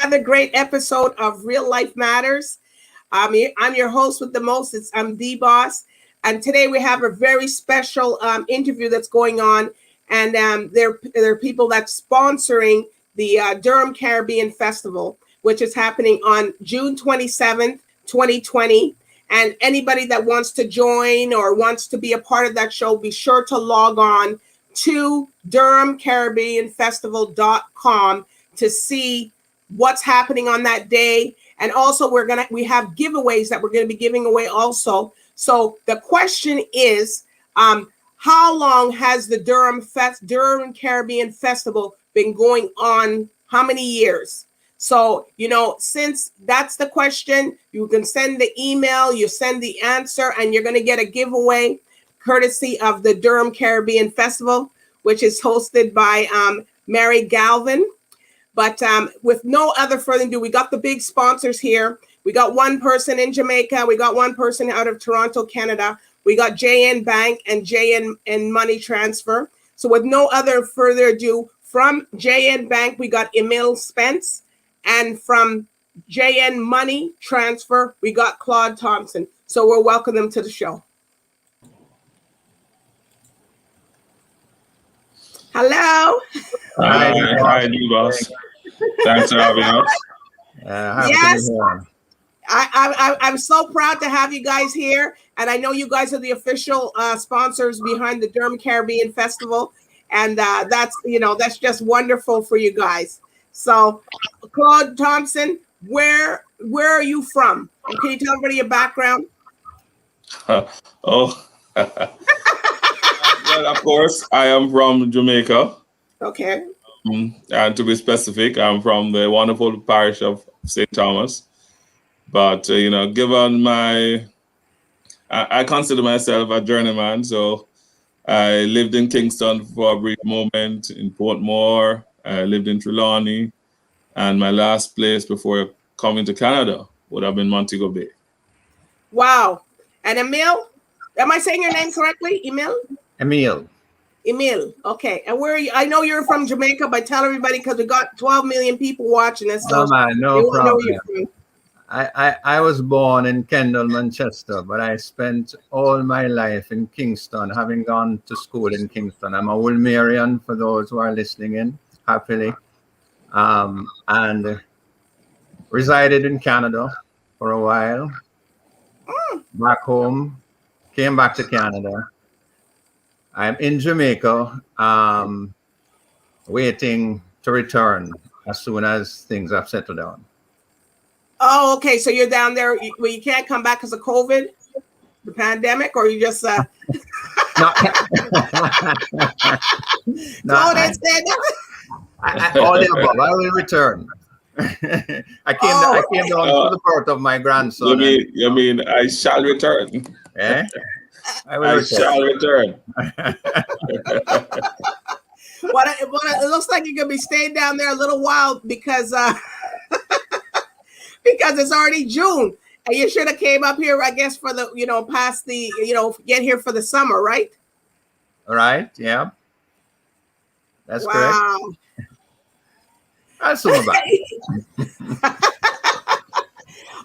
another great episode of Real Life Matters. I'm your host with the most. I'm DBoss. And today we have a very special interview that's going on. And there are people that's sponsoring the Durham Caribbean Festival, which is happening on June 27th, 2020. And anybody that wants to join or wants to be a part of that show, be sure to log on to DurhamCaribbeanFestival.com to see what's happening on that day. And also we have giveaways that we're going to be giving away also. So the question is, how long has the Durham Caribbean Festival been going on? How many years? So, since that's the question, you can send the email, you send the answer, and you're going to get a giveaway courtesy of the Durham Caribbean Festival, which is hosted by Mary Galvin. But with no other further ado, we got the big sponsors here. We got one person in Jamaica. We got one person out of Toronto, Canada. We got JN Bank and JN Money Transfer. So with no other further ado, from JN Bank, we got Emil Spence. And from JN Money Transfer, we got Claude Thompson. So we'll welcome them to the show. Hello. Hi, DBoss. Thanks for having us. Yes, I'm so proud to have you guys here. And I know you guys are the official sponsors behind the Durham Caribbean Festival. And that's just wonderful for you guys. So, Claude Thompson, where are you from? And can you tell everybody your background? Well, of course, I am from Jamaica. Okay. And to be specific, I'm from the wonderful parish of St. Thomas. But, given I consider myself a journeyman. So I lived in Kingston for a brief moment, in Portmore. I lived in Trelawney. And my last place before coming to Canada would have been Montego Bay. Wow. And Emil, am I saying your name correctly? Emil? Emil. Okay. And where are you? I know you're from Jamaica, but tell everybody, because we got 12 million people watching this. So no problem. I was born in Kendal, Manchester, but I spent all my life in Kingston, having gone to school in Kingston. I'm a Wilmerian, for those who are listening in, happily. And resided in Canada for a while. Back home, came back to Canada. I'm in Jamaica, waiting to return as soon as things have settled down. Oh, okay. So you're down there where you can't come back because of COVID, the pandemic, or you just No. all the above. I will return. I came down for the birth of my grandson. You mean I shall return? Eh? I shall return. Well, it looks like you're gonna be staying down there a little while because because it's already June, and you should have came up here, I guess, for the past the get here for the summer, right? All right. Yeah. That's correct. That's all about.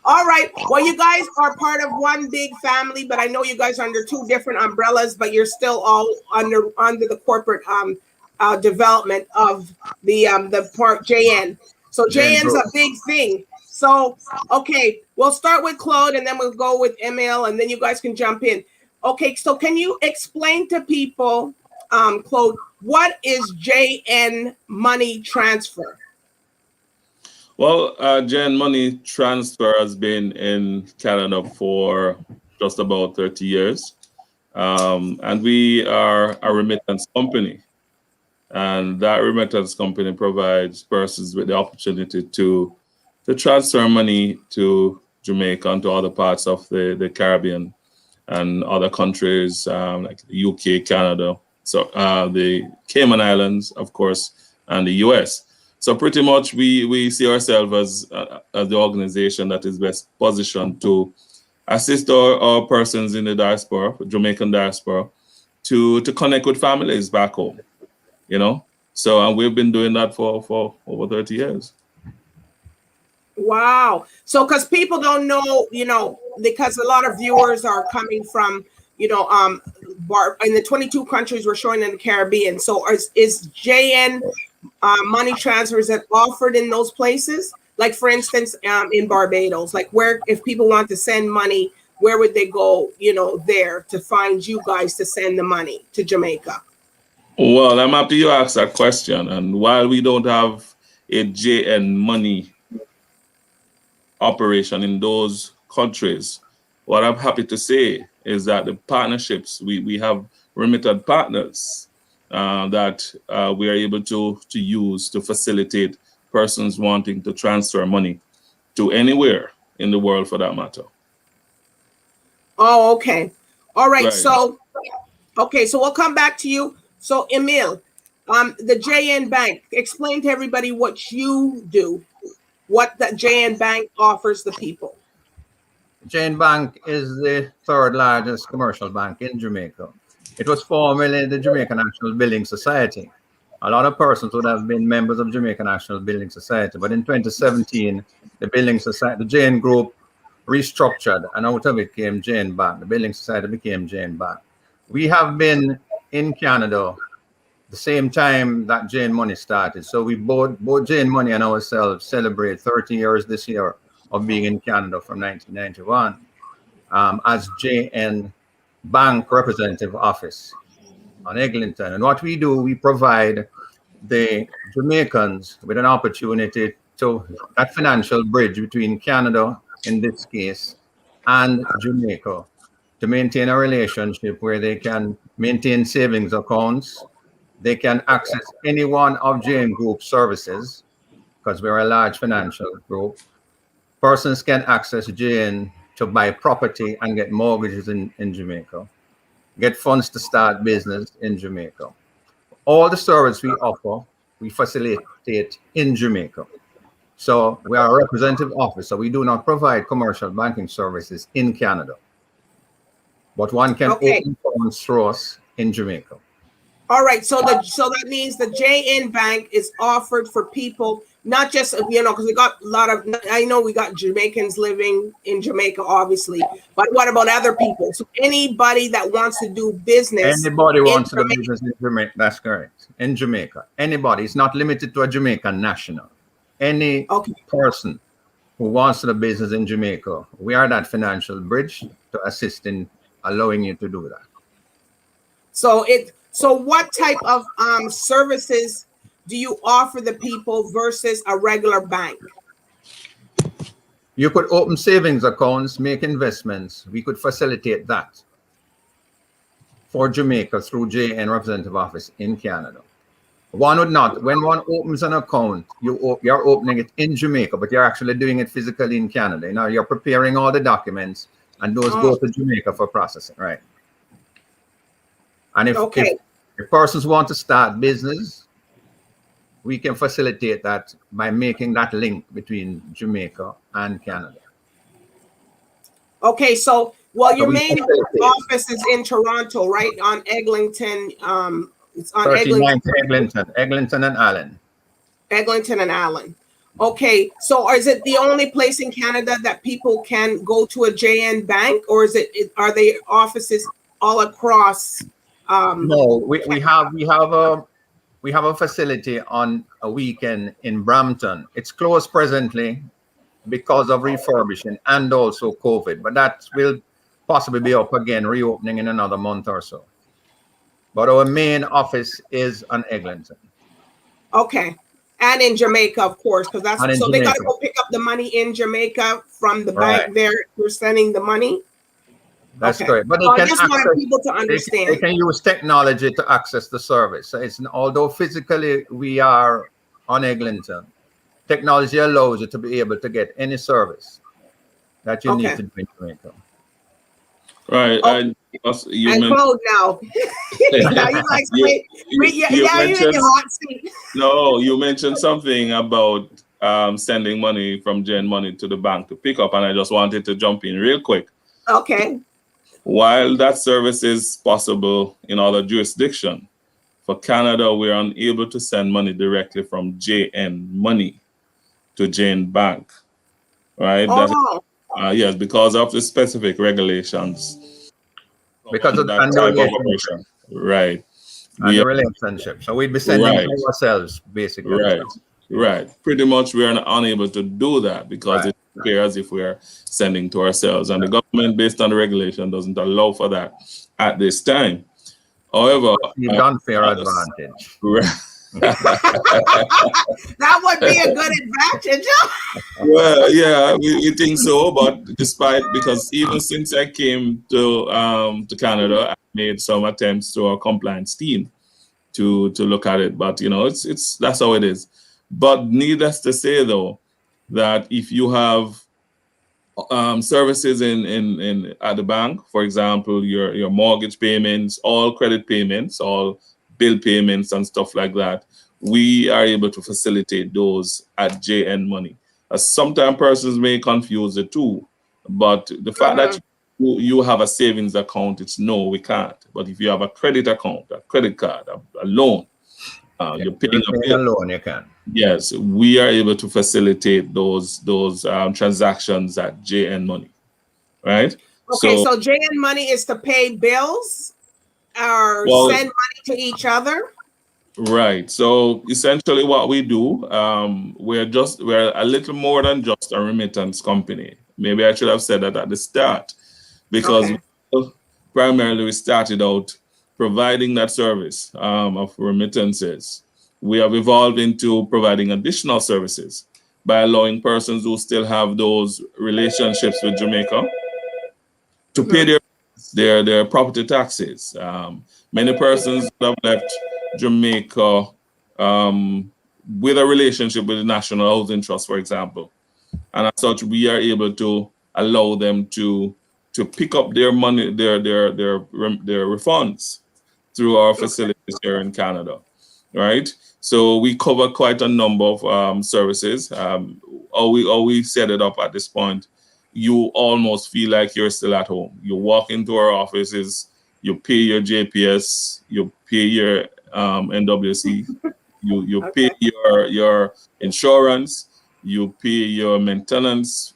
All right. Well, you guys are part of one big family, but I know you guys are under two different umbrellas, but you're still all under the corporate development of the part JN. So JN's a big thing. So, okay, we'll start with Claude and then we'll go with Emil and then you guys can jump in. Okay, so can you explain to people, Claude, what is JN Money Transfer? Well, JN Money Transfer has been in Canada for just about 30 years. And we are a remittance company. And that remittance company provides persons with the opportunity to transfer money to Jamaica and to other parts of the Caribbean and other countries like the UK, Canada, so the Cayman Islands, of course, and the US. So pretty much we see ourselves as the organization that is best positioned to assist our persons in the diaspora, Jamaican diaspora, to connect with families back home, So and we've been doing that for over 30 years. Wow. So, because people don't know, because a lot of viewers are coming from, in the 22 countries we're showing in the Caribbean. So, is JN money transfers that offered in those places? Like, for instance, in Barbados, like where, if people want to send money, where would they go, there to find you guys to send the money to Jamaica? Well, I'm happy you asked that question. And while we don't have a JN money operation in those countries, what I'm happy to say is that the partnerships, we have remitted partners that we are able to use to facilitate persons wanting to transfer money to anywhere in the world for that matter. Oh, okay. All right. Right. So, okay. So we'll come back to you. So, Emil, the JN Bank, explain to everybody what you do, what the JN Bank offers the people. JN Bank is the third largest commercial bank in Jamaica. It was formerly the Jamaican National Building Society. A lot of persons would have been members of Jamaican National Building Society, but in 2017, the Building Society, the JN Group, restructured, and out of it came JN Bank. The Building Society became JN Bank. We have been in Canada the same time that JN Money started. So we both JN Money and ourselves celebrate 30 years this year of being in Canada from 1991 as JN Bank Representative Office on Eglinton. And what we do, we provide the Jamaicans with an opportunity to that financial bridge between Canada, in this case, and Jamaica, to maintain a relationship where they can maintain savings accounts, they can access any one of JN Group services, because we're a large financial group. Persons can access JN to buy property and get mortgages in Jamaica, get funds to start business in Jamaica. All the service we offer, we facilitate in Jamaica. So we are a representative office, so we do not provide commercial banking services in Canada. But one can open accounts through us in Jamaica. All right, so that means the JN Bank is offered for people, not just, because we got a lot of, I know we got Jamaicans living in Jamaica, obviously, but what about other people? So anybody that wants to do business. Anybody wants to do business in Jamaica, that's correct. In Jamaica, anybody. It's not limited to a Jamaican national. Any person who wants to do business in Jamaica, we are that financial bridge to assist in allowing you to do that. So what type of services do you offer the people versus a regular bank? You could open savings accounts, make investments. We could facilitate that for Jamaica through JN Representative Office in Canada. One would not. When one opens an account, you're opening it in Jamaica, but you're actually doing it physically in Canada. Now you're preparing all the documents, and those go to Jamaica for processing, right? And if persons want to start business, we can facilitate that by making that link between Jamaica and Canada. Okay, so your main office is in Toronto, right? On Eglinton. It's on 39th Eglinton and Allen. Eglinton and Allen. Okay, so is it the only place in Canada that people can go to a JN Bank, or are they offices all across? No, we have a facility on a weekend in Brampton. It's closed presently because of refurbishing and also COVID, but that will possibly be up again, reopening in another month or so. But our main office is on Eglinton. Okay. And in Jamaica, of course, because that's so they got to go pick up the money in Jamaica from the bank there. You're sending the money. That's correct. But I just want people to understand. They can use technology to access the service. So although physically we are on Eglinton, technology allows you to be able to get any service that you need to do in Jamaica. Right. And Claude now. Now you like you mentioned something about sending money from JN Money to the bank to pick up, and I just wanted to jump in real quick. Okay. While that service is possible in other jurisdictions, for Canada, we're unable to send money directly from JN Money to JN Bank. right? Oh, Yes, because of the specific regulations. Because of That and the type of relationship. operation. Right. And We the are, relationship. So we'd be sending right, to ourselves, basically. right, right. Pretty much we are unable to do that because Right. it appears as if we are sending to ourselves. And the government, based on the regulation, doesn't allow for that at this time. However, You've done fair advantage. right. that would be a good advantage. Well, yeah, we think so, but because even since I came to Canada, I made some attempts to our compliance team to look at it, but it's that's how it is. But needless to say, though, that if you have services in at the bank, for example, your mortgage payments, all credit payments, all bill payments, and stuff like that, we are able to facilitate those at JN Money. Sometimes persons may confuse the two, but the fact that you have a savings account, it's no, we can't. But if you have a credit account, a credit card, a loan, you're paying a bill. Loan, you can. Yes, we are able to facilitate those transactions at JN Money, right? Okay, so JN Money is to pay bills or send money to each other. Right. So essentially, what we do, we're a little more than just a remittance company. Maybe I should have said that at the start, because primarily we started out providing that service of remittances. We have evolved into providing additional services by allowing persons who still have those relationships with Jamaica to pay their property taxes. Many persons have left Jamaica with a relationship with the National Housing Trust, for example, and as such, we are able to allow them to pick up their money, their refunds through our facilities here in Canada, right? So we cover quite a number of services. We set it up at this point, you almost feel like you're still at home. You walk into our offices, you pay your JPS, you pay your NWC, you pay your insurance, you pay your maintenance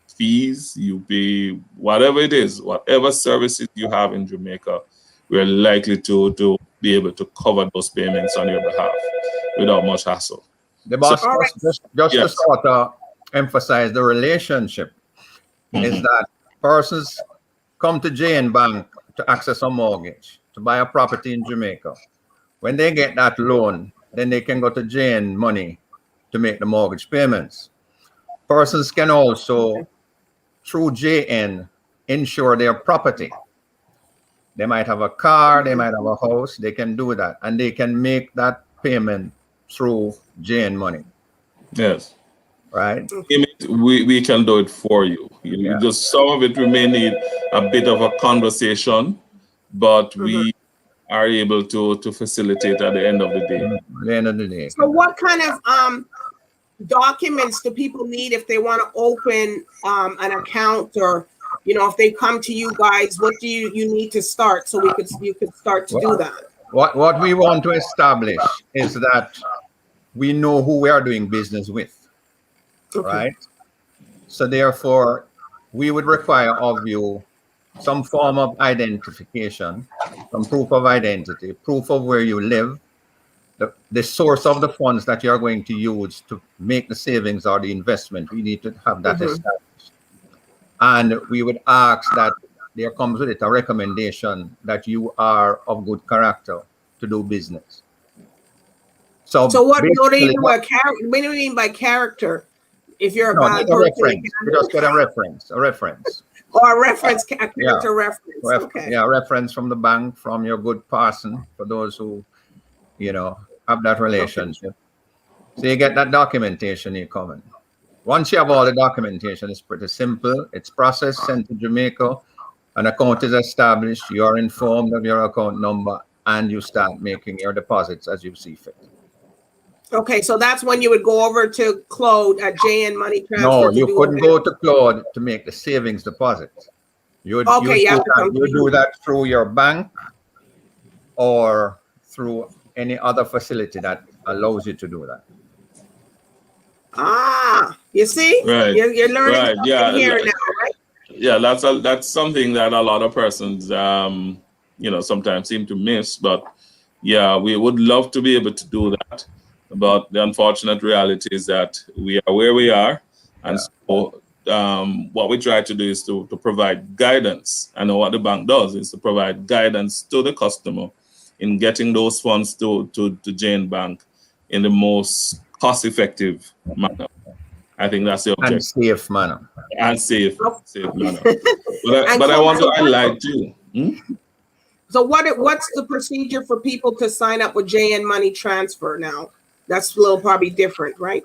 fees, you pay whatever it is, whatever services you have in Jamaica, we're likely to be able to cover those payments on your behalf without much hassle. The boss, just to sort of emphasize the relationship, is that persons come to JN Bank to access a mortgage, to buy a property in Jamaica. When they get that loan, then they can go to JN Money to make the mortgage payments. Persons can also, through JN, insure their property. They might have a car, they might have a house, they can do that, and they can make that payment through JN Money. Yes. Right? We can do it for you. Just some of it we may need a bit of a conversation, but we are able to facilitate at the end of the day. At the end of the day. So what kind of documents do people need if they want to open an account, or if they come to you guys, what do you need to start so you could start to do that? What we want to establish is that we know who we are doing business with. Right? So therefore, we would require of you some form of identification, some proof of identity, proof of where you live, the source of the funds that you're going to use to make the savings or the investment. We need to have that established. And we would ask that there comes with it a recommendation that you are of good character to do business. So what do you mean by character? If you're a bad person, we just get a reference. Or a reference, a character reference. Reference from the bank, from your good person, for those who, have that relationship. So you get that documentation, you come in. Once you have all the documentation, it's pretty simple. It's processed, sent to Jamaica, an account is established, you're informed of your account number, and you start making your deposits as you see fit. Okay, so that's when you would go over to Claude at JN Money Transfer. No, you couldn't go to Claude to make the savings deposit. You do that through your bank or through any other facility that allows you to do that. You see? Right. You're learning Right. something here now, right? Yeah, that's something that a lot of persons sometimes seem to miss. But yeah, we would love to be able to do that. But the unfortunate reality is that we are where we are, and so what we try to do is to provide guidance. I know what the bank does is to provide guidance to the customer in getting those funds to Jane Bank in the most cost-effective manner. I think that's the And objective. safe manner. And safe manner. And But I want to so highlight too. So what's the procedure for people to sign up with JN Money Transfer now? That's a little probably different, right?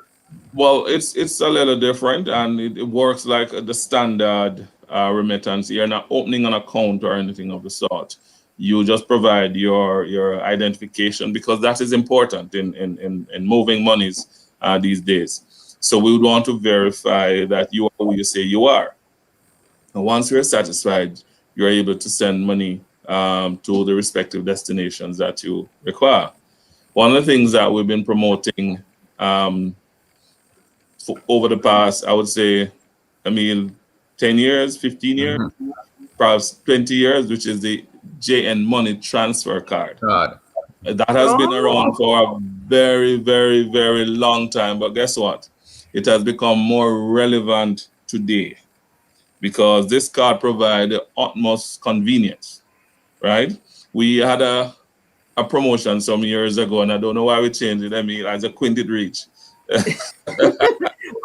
Well, it's a little different, and it works like the standard remittance. You're not opening an account or anything of the sort. You just provide your identification, because that is important in moving monies these days. So we would want to verify that you are who you say you are. And once you're satisfied, you're able to send money to the respective destinations that you require. One of the things that we've been promoting over the past, I would say, 10 years, 15 years, perhaps 20 years, which is the JN Money Transfer Card. God. That has been around for a very, very, very long time. But guess what? It has become more relevant today, because this card provides the utmost convenience, right? We had a promotion some years ago, and I don't know why we changed it. As a quinted reach.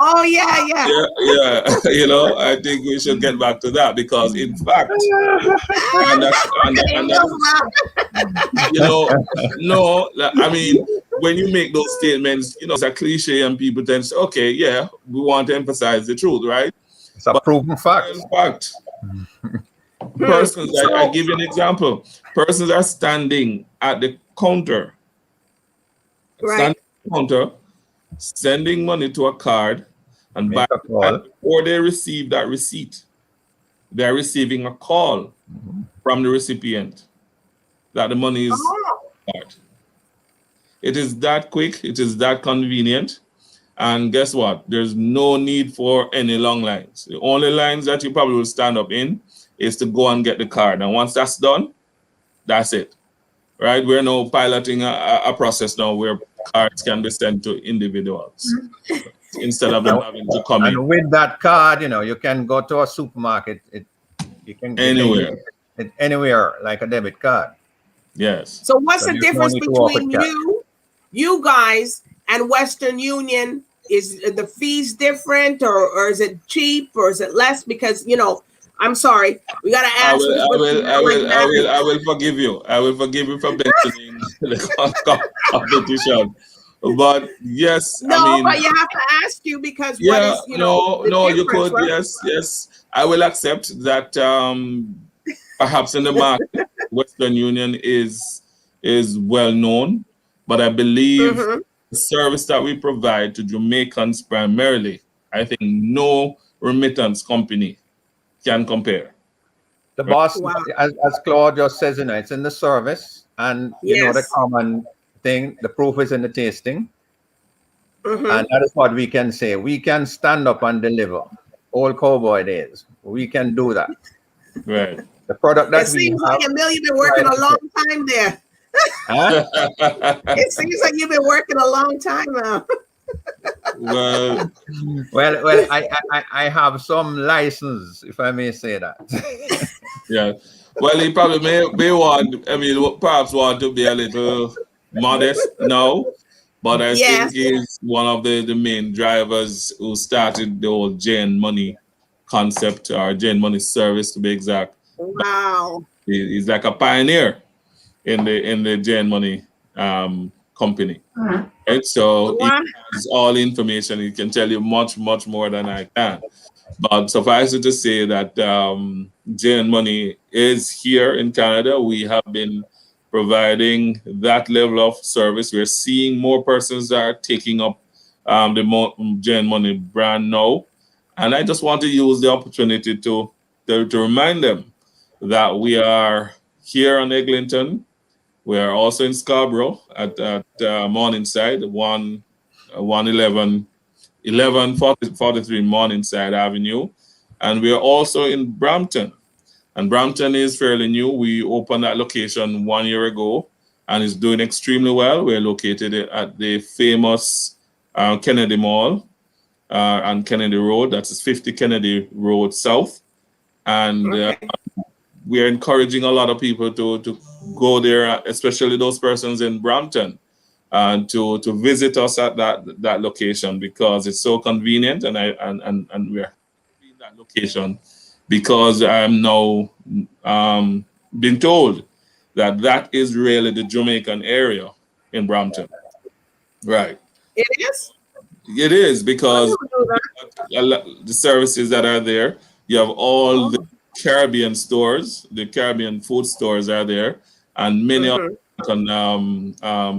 Oh, yeah. Yeah. I think we should get back to that, because in fact, no, when you make those statements, it's a cliche, and people tend to say, okay, yeah, we want to emphasize the truth, right? It's a proven fact. In fact, persons, I give you an example. Persons are standing at the counter, sending money to a card, and before they receive that receipt, they're receiving a call from the recipient that the money is card. It is that quick, it is that convenient, and guess what? There's no need for any long lines. The only lines that you probably will stand up in is to go and get the card, and once that's done, that's it. Right? We're now piloting a process now where cards can be sent to individuals instead of them having to come in. And with that card, you can go to a supermarket. You can get it anywhere, like a debit card. Yes. So what's the difference between you guys and Western Union? Is the fees different, or is it cheap, or is it less? Because I'm sorry, we gotta ask. I will forgive you. I will forgive you for mentioning the competition. But yes, but you have to ask you, because you could, right? Yes, I will accept that. Perhaps in the market, Western Union is well known, but I believe the service that we provide to Jamaicans primarily, I think no remittance company can compare. The boss, as Claude just says, it's in the service, and the common thing, the proof is in the tasting. And that is what we can say. We can stand up and deliver. Old cowboy days. We can do that. Right. The product that it seems like Emil, you've been working a long time there. Huh? It seems like you've been working a long time now. Well, I have some license, if I may say that. Yeah. Well, he probably may want, perhaps want to be a little modest now, but I think he's one of the main drivers who started the whole JN Money concept, or JN Money service, to be exact. Wow. He's like a pioneer in the JN Money company. And so he has all information. He can tell you much, much more than I can. But suffice it to say that JN Money is here in Canada. We have been providing that level of service. We're seeing more persons are taking up the JN Money brand now. And I just want to use the opportunity to remind them that we are here on Eglinton. We are also in Scarborough at Morningside, 111 1143 Morningside Avenue. And we are also in Brampton. And Brampton is fairly new. We opened that location 1 year ago and it's doing extremely well. We're located at the famous Kennedy Mall on Kennedy Road. That's 50 Kennedy Road South. And we're encouraging a lot of people to go there, especially those persons in Brampton, and to visit us at that location because it's so convenient, and we're in that location because I'm now being told that is really the Jamaican area in Brampton. Right. It is? It is because the services that are there, you have all the Caribbean stores, the Caribbean food stores are there, and many other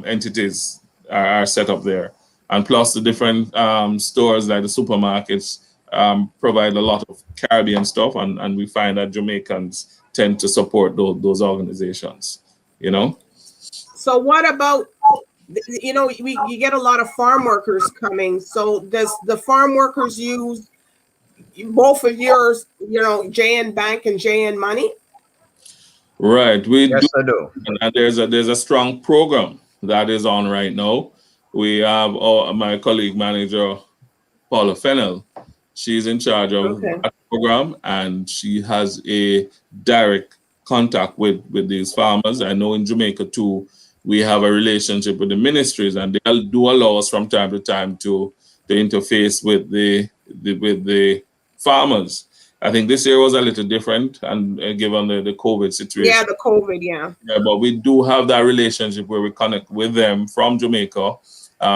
entities are set up there. And plus the different stores like the supermarkets provide a lot of Caribbean stuff, and we find that Jamaicans tend to support those organizations, you know? So what about, you know, you get a lot of farm workers coming. So does the farm workers use both of yours, you know, JN Bank and JN Money? Right, Yes, I do. And there's a strong program that is on right now. We have my colleague manager, Paula Fennell. She's in charge of that program, and she has a direct contact with these farmers. I know in Jamaica too, we have a relationship with the ministries, and they do allow us from time to time to interface with the farmers. I think this year was a little different, and given the COVID situation. Yeah, the COVID, yeah. Yeah, but we do have that relationship where we connect with them from Jamaica,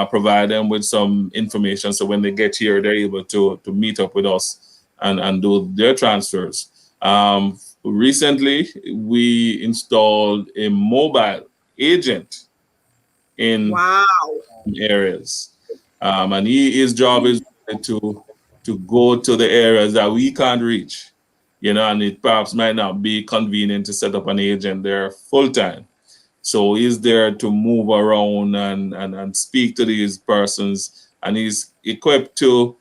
provide them with some information, so when they get here, they're able to meet up with us and do their transfers. Recently, we installed a mobile agent in areas, and his job is to go to the areas that we can't reach, you know, and it perhaps might not be convenient to set up an agent there full time. So he's there to move around and speak to these persons, and he's equipped to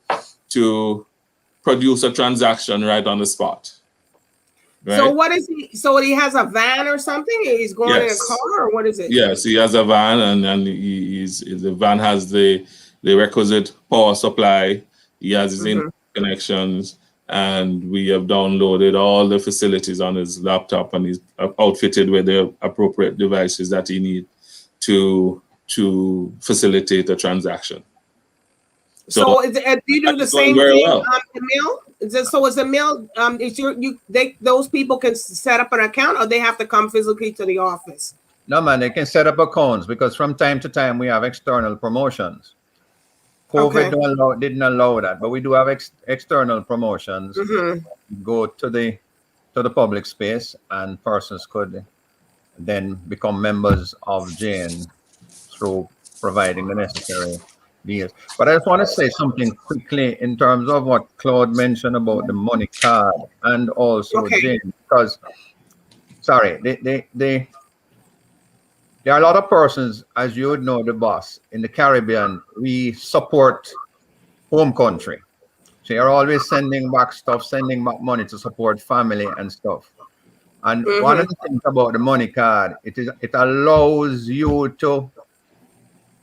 produce a transaction right on the spot. Right? So what is he? So he has a van or something? He's going in a car, or what is it? Yes, he has a van, and the van has the requisite power supply. He has his internet connections, and we have downloaded all the facilities on his laptop, and he's outfitted with the appropriate devices that he needs to facilitate a transaction. So do you do the same thing on the mill? Is the mill? Those people can set up an account, or they have to come physically to the office? No, man, they can set up accounts because from time to time we have external promotions. COVID didn't allow that, but we do have external promotions. Go to the public space, and persons could then become members of JN through providing the necessary deals. But I just want to say something quickly in terms of what Claude mentioned about the money card and also JN, because there are a lot of persons, as you would know, the boss, in the Caribbean, we support home country. So you're always sending back stuff, sending back money to support family and stuff. And one of the things about the money card, it allows you to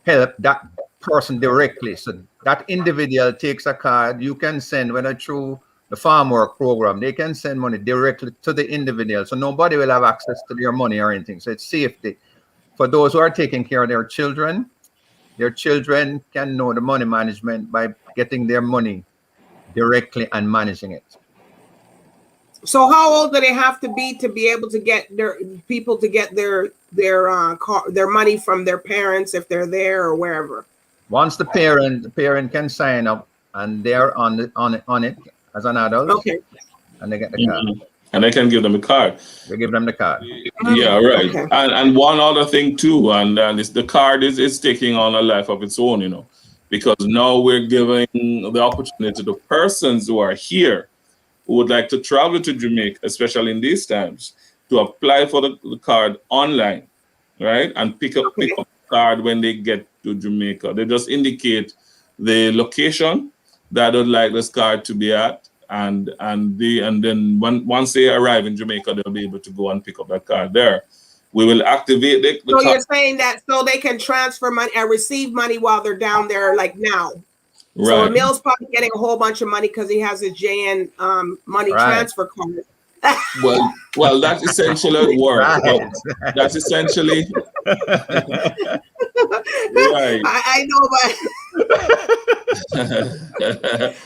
help that person directly. So that individual takes a card, you can send, whether through the farm work program, they can send money directly to the individual. So nobody will have access to their money or anything. So it's safety. For those who are taking care of their children can know the money management by getting their money directly and managing it. So how old do they have to be able to get their money from their parents if they're there or wherever? Once the parent can sign up and they're on it as an adult, and they get the card. And they can give them a card. They give them the card. Yeah, right. And one other thing too, and it's the card is taking on a life of its own, you know, because now we're giving the opportunity to persons who are here who would like to travel to Jamaica, especially in these times, to apply for the card online, right? And pick up the card when they get to Jamaica. They just indicate the location that would like this card to be at, and then once they arrive in Jamaica, they'll be able to go and pick up that card there. We will activate the So card. you're saying that so they can transfer money and receive money while they're down there, like now. Right. So Emil's probably getting a whole bunch of money because he has his JN money transfer card. Well, that's essentially it works. Right. That's essentially right. I know, but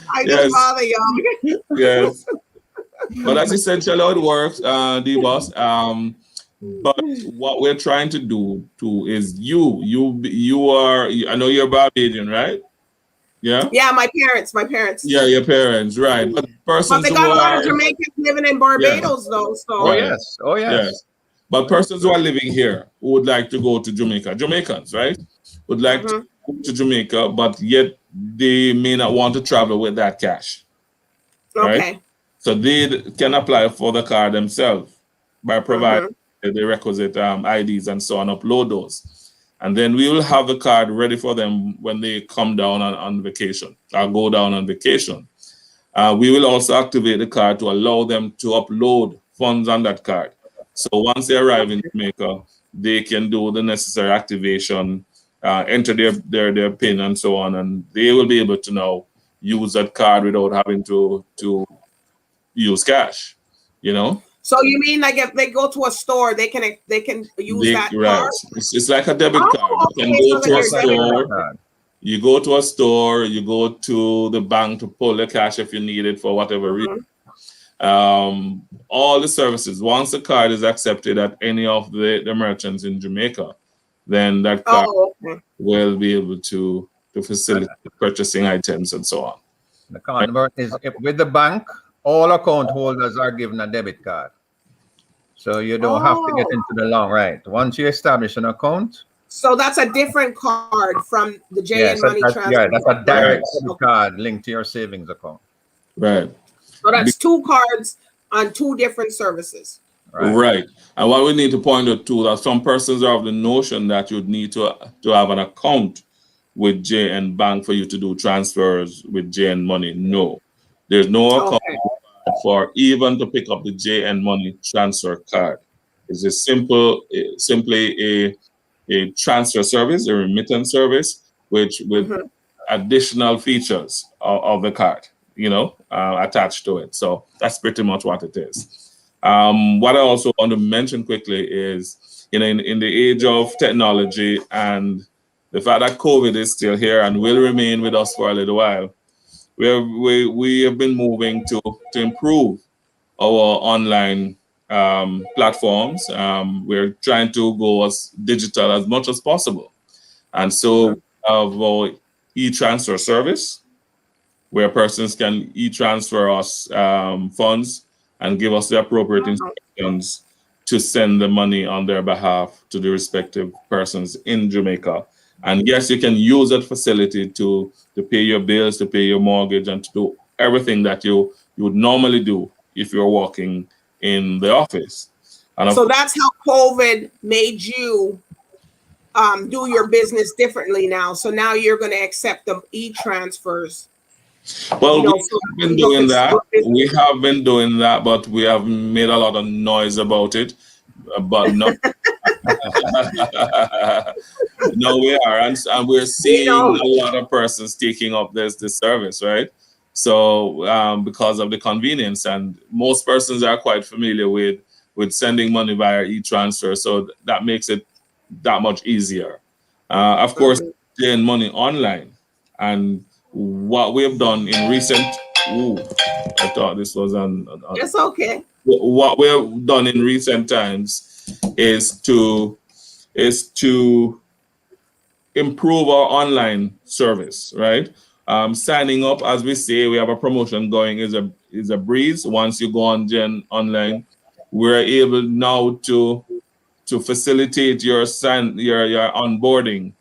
I just bother y'all. Yes. But that's essentially how it works, DBoss. But what we're trying to do too is you are, I know you're Barbadian, right? Yeah. Yeah, my parents. Yeah, your parents, right? But persons But they got a lot of Jamaicans living in Barbados, though. So Oh yes. yes. But persons who are living here who would like to go to Jamaica, Jamaicans, right? Would like to go to Jamaica, but yet they may not want to travel with that cash. okay. Right? So they can apply for the card themselves by providing the requisite IDs and so on, upload those. And then we will have the card ready for them when they come down on vacation or go down on vacation. We will also activate the card to allow them to upload funds on that card. So once they arrive in Jamaica, they can do the necessary activation, enter their PIN and so on, and they will be able to now use that card without having to use cash, you know? So you mean like if they go to a store, they can use that card? It's like a debit card. You can go to a store. You go to a store. You go to the bank to pull the cash if you need it for whatever reason. All the services. Once the card is accepted at any of the merchants in Jamaica, then that card will be able to facilitate purchasing items and so on. The convert is with the bank. All account holders are given a debit card. So you don't have to get into the long right. Once you establish an account. So that's a different card from the JN money transfer. Yeah, that's a direct card linked to your savings account. Right. So that's two cards on two different services. Right. And what we need to point out too, that some persons are of the notion that you'd need to have an account with JN Bank for you to do transfers with JN Money. No. There's no account for even to pick up the JN Money transfer card. It's a simply a transfer service, a remittance service, which with additional features of the card, you know, attached to it. So that's pretty much what it is. What I also want to mention quickly is, you know, in the age of technology and the fact that COVID is still here and will remain with us for a little while, we have been moving to improve our online platforms. We're trying to go as digital as much as possible. And so we have our e-transfer service where persons can e-transfer us funds and give us the appropriate instructions to send the money on their behalf to the respective persons in Jamaica. And yes, you can use that facility to pay your bills, to pay your mortgage, and to do everything that you would normally do if you're working in the office. And so that's how COVID made you do your business differently now. So now you're going to accept the e-transfers. Well, we have been doing that. We have been doing that, but we have made a lot of noise about it. But no, no, we are, and we're seeing a lot of persons taking up this service, right? So because of the convenience, and most persons are quite familiar with sending money via e-transfer, so that makes it that much easier. Of course, paying money online, and what we have done in recent. I thought this was on. It's okay. What we have done in recent times is to improve our online service, right? Signing up, as we say, we have a promotion going, is a breeze. Once you go on Gen Online, we're able now to facilitate your onboarding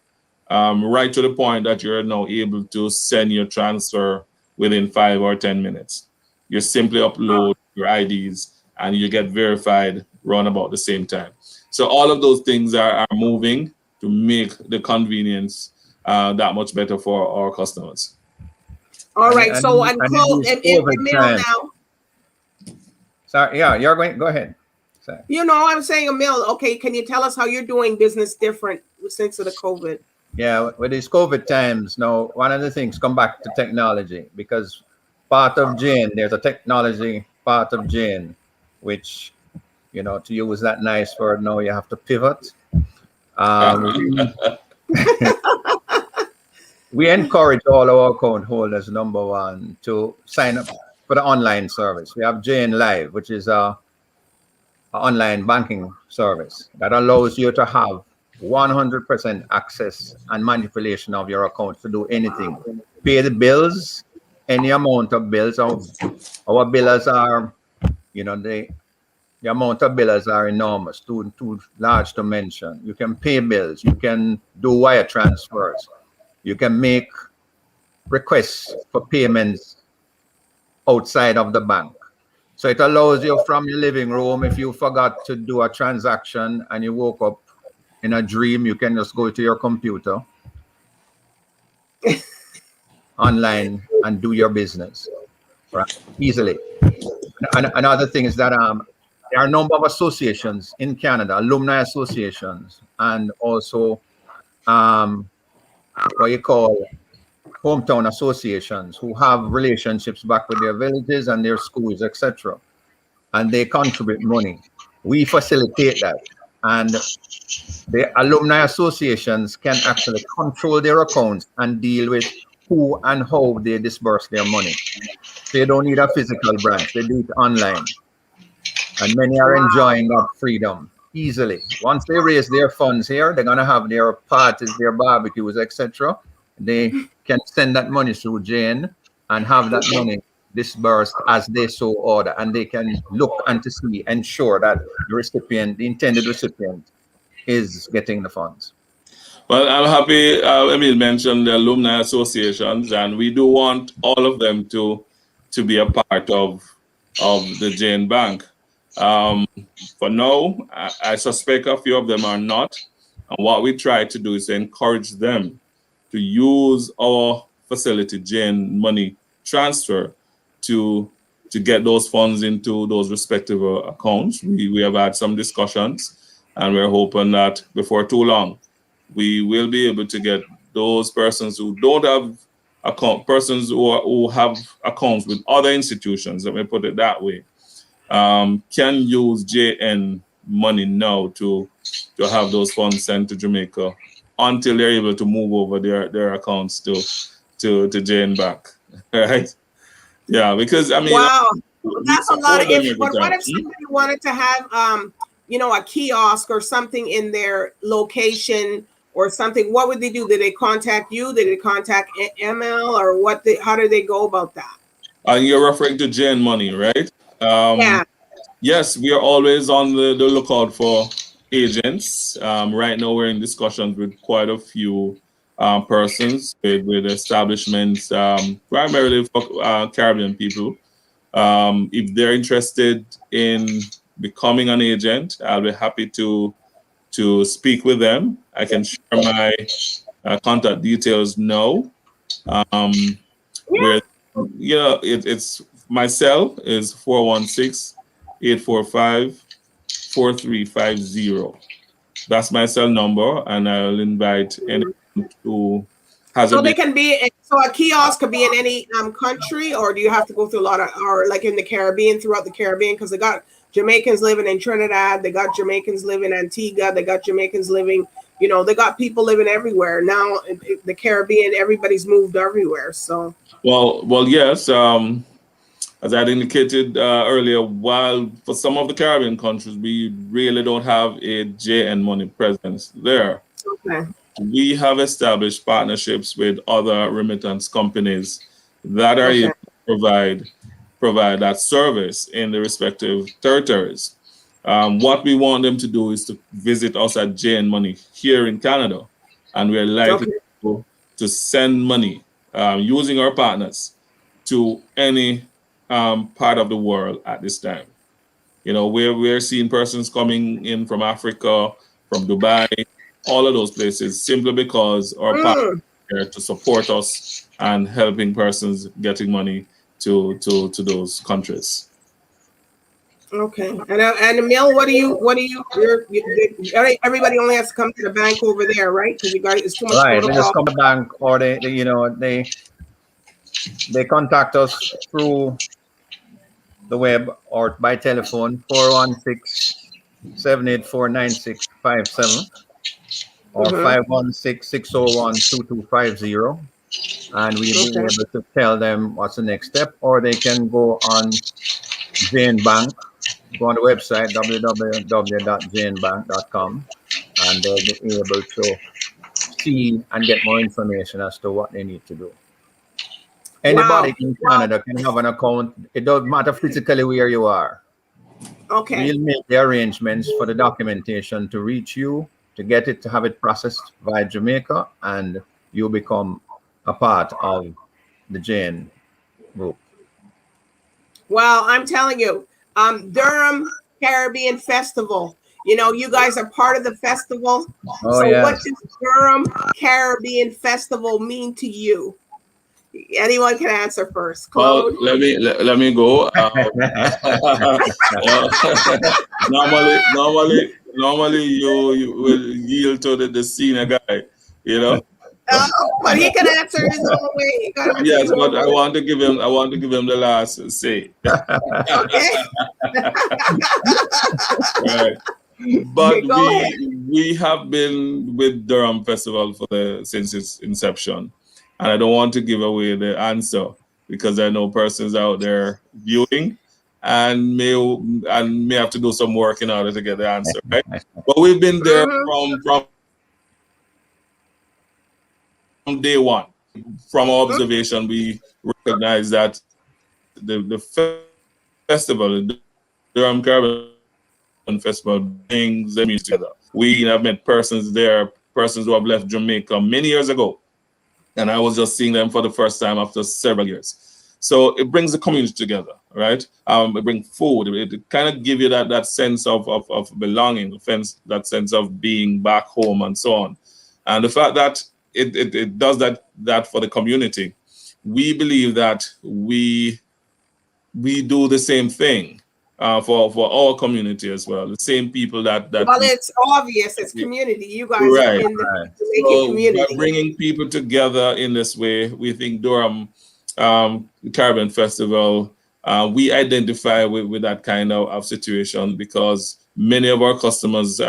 right to the point that you're now able to send your transfer within 5 or 10 minutes. You simply upload your IDs and you get verified around about the same time. So all of those things are moving to make the convenience that much better for our customers. All right. So and in these COVID Emil times. now. Sorry, yeah, you're going. Go ahead. Sorry. You know, I'm saying, Emil. Okay, can you tell us how you're doing business different since of the COVID? Yeah, with these COVID times, now one of the things come back to technology, because part of Jane, there's a technology part of Jane, which, you know, to use that nice word, now you have to pivot. We encourage all our account holders, number one, to sign up for the online service. We have Jane Live, which is a online banking service that allows you to have 100% access and manipulation of your account to do anything. Pay the bills, any amount of bills. Our billers are, you know, the amount of billers are enormous, too large to mention. You can pay bills, you can do wire transfers, you can make requests for payments outside of the bank. So it allows you from your living room, if you forgot to do a transaction and you woke up in a dream, you can just go to your computer online and do your business, right? Easily. And another thing is that there are a number of associations in Canada, alumni associations, and also what you call hometown associations, who have relationships back with their villages and their schools, etc. And they contribute money. We facilitate that. And the alumni associations can actually control their accounts and deal with who and how they disperse their money. They don't need a physical branch, they do it online. And many are enjoying that freedom easily. Once they raise their funds here, they're going to have their parties, their barbecues, etc. They can send that money through Jane and have that money disbursed as they so order, and they can look and to see, ensure that the recipient, the intended recipient, is getting the funds. Well, I'm happy Emil mentioned the alumni associations, and we do want all of them to be a part of the Jane Bank. For now, I suspect a few of them are not, and what we try to do is to encourage them to use our facility, Jane Money Transfer, to get those funds into those respective accounts. We have had some discussions, and we're hoping that before too long, we will be able to get those persons who don't have persons who have accounts with other institutions, let me put it that way, can use JN Money now to have those funds sent to Jamaica until they're able to move over their accounts to JN Bank, right? Yeah, because I mean, wow, that's a lot of info. But what if somebody wanted to have, you know, a kiosk or something in their location or something? What would they do? Did they contact you? Did they contact ML, or what? How do they go about that? You're referring to Jane Money, right? Yeah. Yes, we are always on the lookout for agents. Right now, we're in discussions with quite a few persons with establishments, primarily for Caribbean people. If they're interested in becoming an agent, I'll be happy to speak with them. I can share my contact details now. Where, it's my cell is 416-845-4350. That's my cell number, and I'll invite anyone who has so they can be, so a kiosk could be in any country, or do you have to go through a lot of, or like in the Caribbean, throughout the Caribbean? Because they got Jamaicans living in Trinidad, they got Jamaicans living in Antigua, they got Jamaicans living, you know, they got people living everywhere. Now in the Caribbean, everybody's moved everywhere. So well, yes. As I indicated earlier, while for some of the Caribbean countries, we really don't have a JN Money presence there. Okay. We have established partnerships with other remittance companies that are able to provide that service in the respective territories. What we want them to do is to visit us at JN Money here in Canada, and we're likely to send money using our partners to any part of the world at this time. You know, we're seeing persons coming in from Africa, from Dubai, all of those places, simply because our partners are there to support us and helping persons getting money to those countries. Okay. And Emil, everybody only has to come to the bank over there, right? Because it's too much Right. They just protocol. come to the bank, or they contact us through the web or by telephone, 416-784-9657 or Mm-hmm. 516-601-2250. And we'll be Okay. able to tell them what's the next step, or they can go on Jane Bank, go on the website www.janebank.com, and they'll be able to see and get more information as to what they need to do. Anybody in Canada can have an account. It doesn't matter physically where you are. Okay. We'll make the arrangements for the documentation to reach you, to get it, to have it processed via Jamaica, and you become a part of the Jane group. Well, I'm telling you, Durham Caribbean Festival. You guys are part of the festival. Oh, so yes. What does Durham Caribbean Festival mean to you? Anyone can answer first. Claude? Well, let me go. Normally you will yield to the senior guy, But he can answer his own way. Yes, but I want to give him the last say. Okay. Right. But we have been with Durham Festival since its inception, and I don't want to give away the answer because I know persons out there viewing and may have to do some work in order to get the answer, right? But we've been there from day one. From our observation, we recognize that the festival, the Durham Caribbean Festival, brings them together. We have met persons there, persons who have left Jamaica many years ago, and I was just seeing them for the first time after several years. So it brings the community together, right? It brings food. It kind of gives you that sense of belonging, that sense of being back home, and so on. And the fact that it does that for the community, we believe that we do the same thing for our community as well. The same people that well, it's obvious. It's community. You guys are in the community. By bringing people together in this way, we think Durham Caribbean Festival, we identify with that kind of situation because many of our customers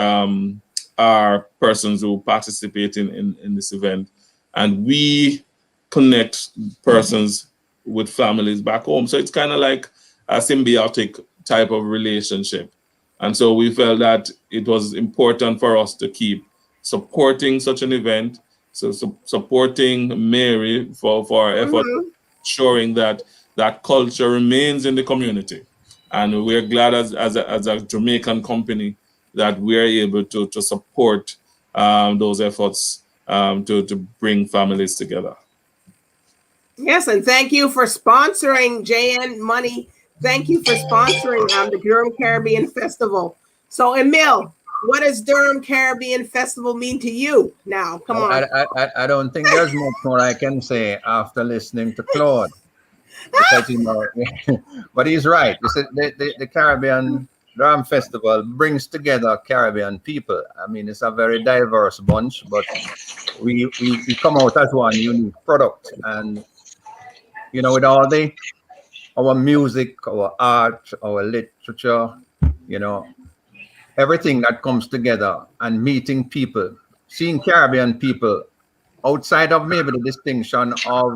are persons who participate in this event, and we connect persons with families back home. So it's kind of like a symbiotic type of relationship. And so we felt that it was important for us to keep supporting such an event, so supporting Mary for our effort, ensuring that culture remains in the community. And we're glad as a Jamaican company that we're able to support those efforts to bring families together. Yes, and thank you for sponsoring JN Money. Thank you for sponsoring the Durham Caribbean Festival. So, Emil, what does Durham Caribbean Festival mean to you now? Come on. I don't think there's much more I can say after listening to Claude. Because, but he's right. You said the Caribbean Durham Festival brings together Caribbean people. I mean, it's a very diverse bunch, but we come out as one unique product. And, with all our music, our art, our literature, everything that comes together and meeting people, seeing Caribbean people outside of maybe the distinction of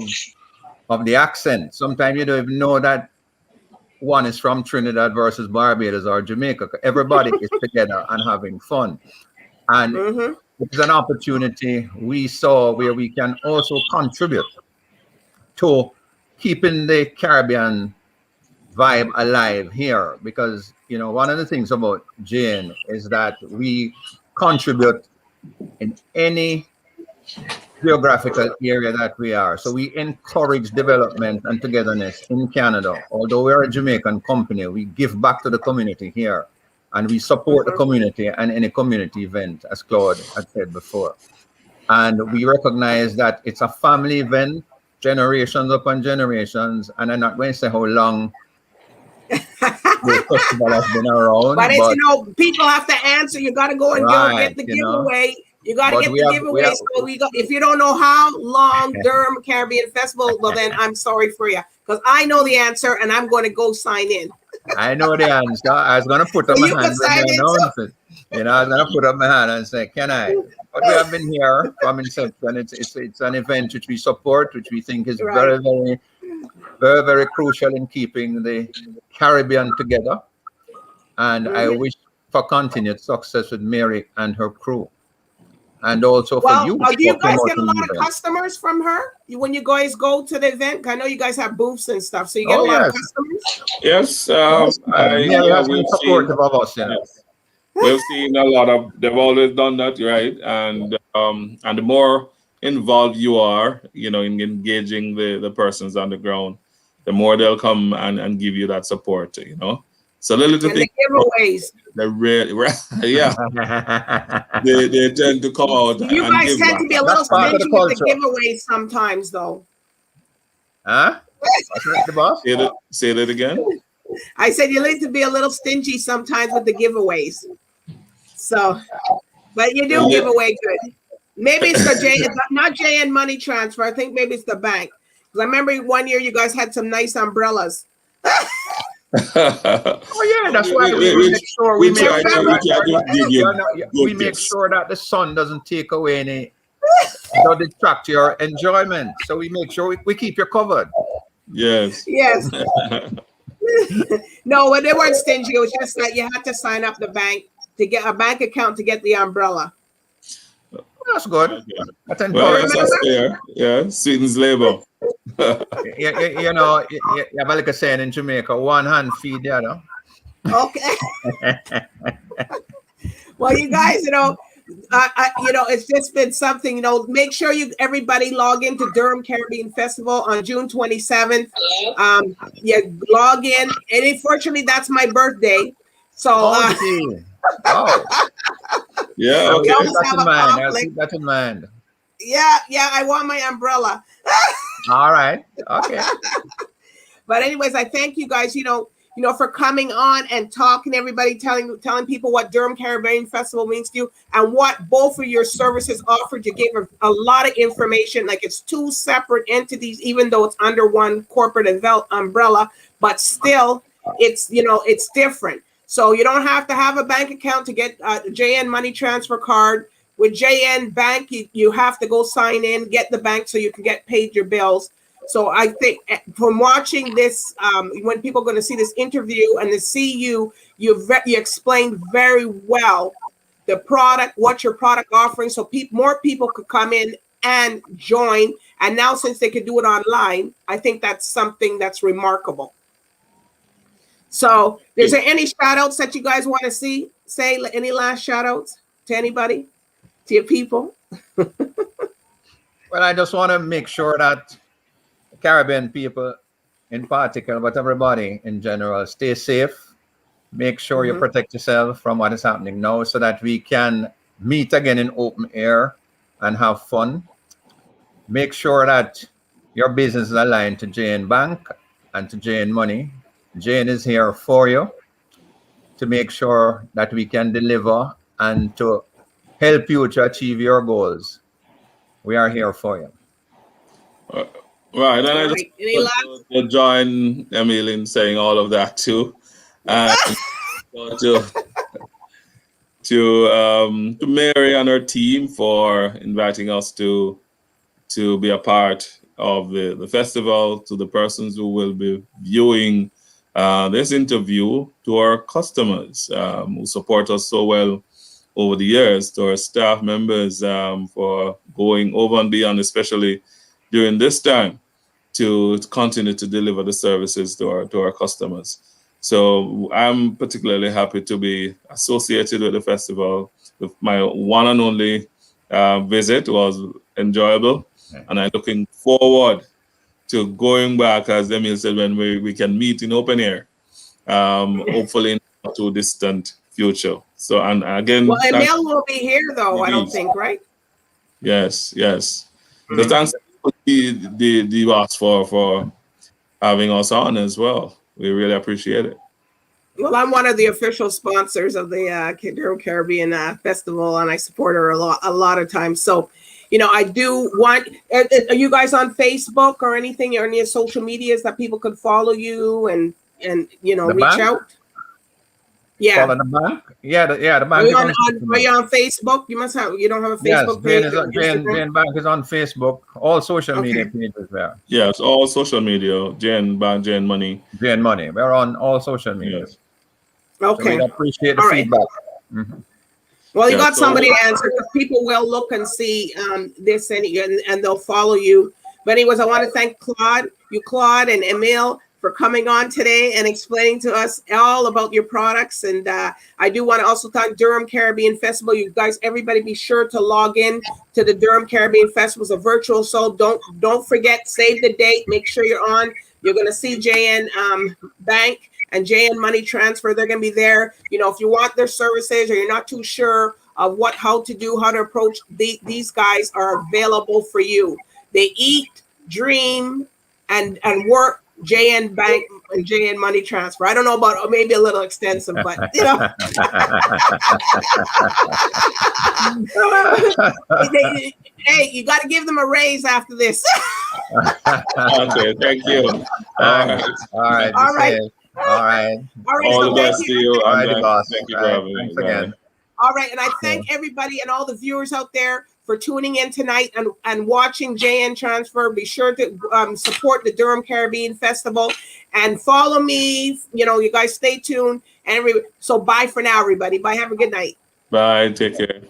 the accent. Sometimes you don't even know that one is from Trinidad versus Barbados or Jamaica. Everybody is together and having fun. And it's an opportunity we saw where we can also contribute to keeping the Caribbean vibe alive here. Because, one of the things about Jane is that we contribute in any geographical area that we are. So we encourage development and togetherness in Canada. Although we're a Jamaican company, we give back to the community here, and we support the community and any community event, as Claude had said before. And we recognize that it's a family event generations upon generations, and I'm not going to say how long the festival has been around, But it's, you know, people have to answer. You got to go and go get the giveaway. You got to get the giveaway. So if you don't know how long Durham Caribbean Festival, well, then I'm sorry for you, because I know the answer and I'm going to go sign in. I know the answer. I was going to put up my hand when you announced it. You know, I was going to put up my hand and say, can I? But we have been here from inception. It's an event which we support, which we think is very, very crucial in keeping the Caribbean together. And I wish for continued success with Mary and her crew. And also for you. Do you guys get a lot of customers from her when you guys go to the event? I know you guys have booths and stuff, so you get a lot of customers. Yes, we've supportive of us. We've seen a lot of. They've always done that, right? And the more involved you are, you know, in engaging the persons on the ground, the more they'll come and give you that support. You know. So the little thing, giveaways. They tend to come out. You guys tend to be a little stingy with the giveaways sometimes, though. Huh? Say that again. I said you like to be a little stingy sometimes with the giveaways. So, but you do give away good. Maybe it's not JN Money Transfer. I think maybe it's the bank. Because I remember one year you guys had some nice umbrellas. That's why we make sure we make sure that the sun doesn't take away any, don't distract your enjoyment. So we make sure we keep you covered. Yes. No, but they weren't stingy. It was just that you had to sign up the bank to get a bank account to get the umbrella. That's good. That's fair. Yeah, Sweeten's labor. You know, you have like a saying in Jamaica, one hand feed the other. Okay. Well, you guys, you know, it's just been something, you know, make sure everybody log into Durham Caribbean Festival on June 27th. Log in. And unfortunately, that's my birthday. So, yeah, okay. That's in mind. Yeah, I want my umbrella. All right. Okay. But anyways, I thank you guys, you know, for coming on and talking to everybody, telling people what Durham Caribbean Festival means to you and what both of your services offered. You gave a lot of information, like it's two separate entities, even though it's under one corporate umbrella, but still it's, you know, it's different. So you don't have to have a bank account to get a JN Money Transfer card. With JN Bank, you have to go sign in, get the bank so you can get paid your bills. So I think from watching this, when people are going to see this interview and to see you explained very well the product, what your product offering, so more people could come in and join. And now since they could do it online, I think that's something that's remarkable. So is there any shout outs that you guys want to say? Any last shout outs to anybody? To your people? Well, I just want to make sure that Caribbean people in particular, but everybody in general, stay safe. Make sure you protect yourself from what is happening now so that we can meet again in open air and have fun. Make sure that your business is aligned to JN Bank and to JN Money. JN is here for you to make sure that we can deliver and to help you to achieve your goals. We are here for you. Right, and I just to join Emil in saying all of that too, and to Mary and her team for inviting us to be a part of the festival, to the persons who will be viewing this interview, to our customers who support us so well over the years, to our staff members for going over and beyond, especially during this time, to continue to deliver the services to our customers. So I'm particularly happy to be associated with the festival. My one and only visit was enjoyable, and I'm looking forward to going back, as Emil said, when we can meet in open air, hopefully in a not too distant future. So, and again, well, Emil will be here though, I don't think, right? Yes. So thanks the DBoss for having us on as well. We really appreciate it. Well, I'm one of the official sponsors of the Durham Caribbean Festival, and I support her a lot of times. So, you know, I do want. Are you guys on Facebook or anything, or any social medias that people could follow you and you know, reach out? Yeah. Follow the bank? Yeah, the bank. Are you on Facebook? You must have. You don't have a Facebook page. Jane Bank is on Facebook. All social media pages there. Yes, all social media. Jane Bank, Jane Money. Jane Money. We're on all social media. Yes. Okay. So we appreciate the feedback. Mm-hmm. Well, you got somebody to answer, because people will look and see this and they'll follow you. But anyways, I want to thank Claude and Emil for coming on today and explaining to us all about your products. And I do want to also thank Durham Caribbean Festival. You guys, everybody be sure to log in to the Durham Caribbean Festival. It's a virtual, so don't forget, save the date, make sure you're on. You're going to see JN Bank and JN Money Transfer. They're going to be there. You know, if you want their services or you're not too sure of how to approach, these guys are available for you. They eat, dream, and work JN Bank and JN Money Transfer. I don't know about, maybe a little extensive, but you know. Hey, you got to give them a raise after this. Okay, thank you. All right. All right. All the best to you. Thank you for having me again. All right, and I thank everybody and all the viewers out there for tuning in tonight and watching JN Transfer. Be sure to support the Durham Caribbean Festival and follow me. You know, you guys stay tuned. So bye for now, everybody. Bye. Have a good night. Bye. Take care.